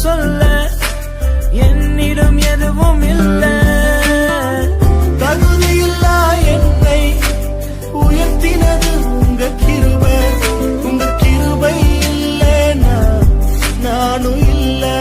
சொல்ல என்னிடம் எதுவும் இல்லை. தகுதியில்லா என்னை உயர்த்தினது உங்க கிருபை. உங்க கிருபை இல்லைனா நானும் இல்லை.